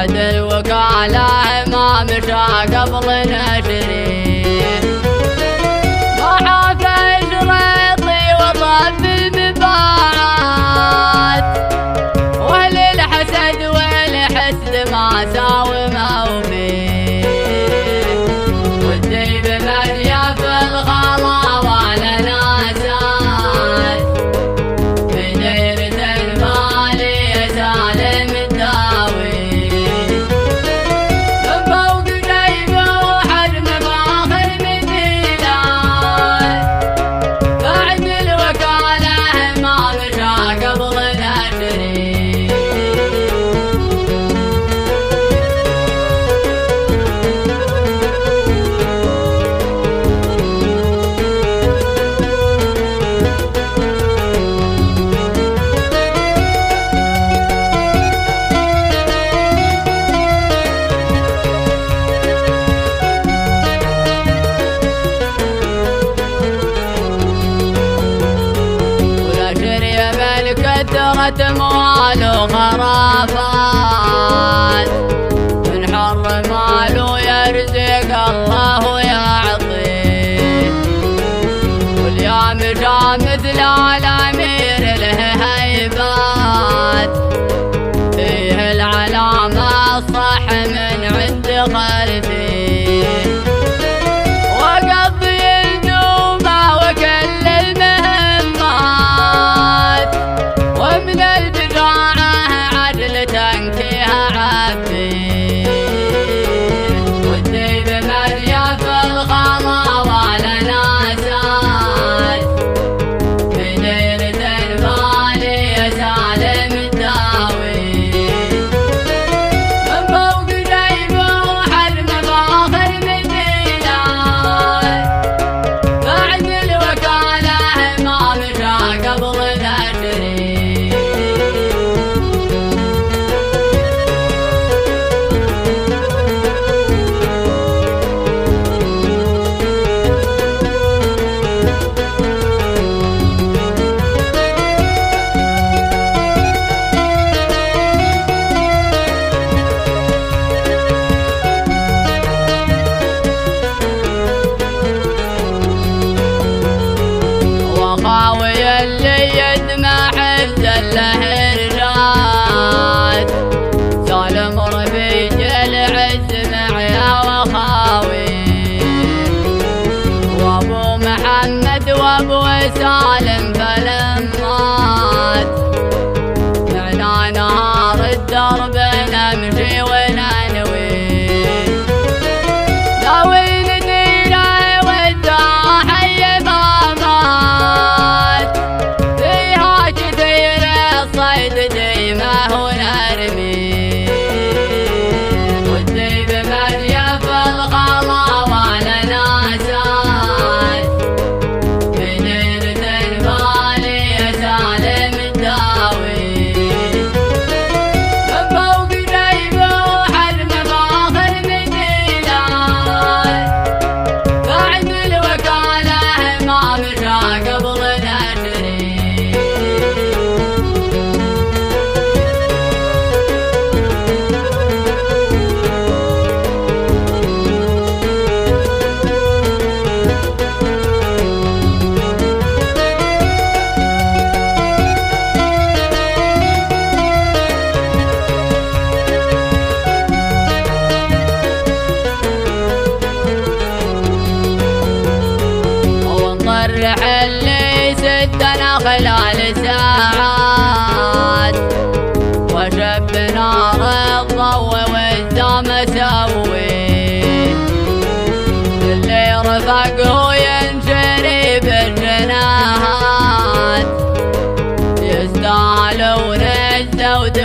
زاد الوكالة ما مشى قبل نشري ما حاف شريطي وطف المباعات وللحسد والحسد ما ساومه وفيه والديب مليا في الغلا ولا ناسات بديرة المالي سالم الداوي من فوق جيبه وحجم فاخر مثيلات بعد الوكالة ما مشى قبل نشري كثرت اموال وخرافات من حر ماله يرزق الله يعطيه واليوم جاء مثل الامير له هيبات فيه العلامه الصح من عند خلفيه وقضي النومه وكل المهمات ومن البجاعة عدل تنكيها عبيه والديب مليا في الغلا ولا ناسات بديرة المالي سالم الداوي من فوق جيبه وحجم فاخر مثيلات بعد الوكالة ما مشى قبل نشري وخاوي اللي يدمع له رجال سالم ربيج العز معيا وخاوي وابو محمد وابو سالم فلمات معنا نهار الدرب نمشي وننوي ناوي نديره والضاحية ضامات فيها كثير الصيد ديمه ونرمي والديب مليا في الغلا ولا ناسات بديرة المالي سالم الداوي من فوق جيبه وحجم فاخر مثيلات بعد الوكالة ما مشى قبل نشري ونطرح اللي سدنا خلال ساعات وشب نار الضوء والدم سوي اللي رفقه ينشري بالجناحات يستاهلون الزود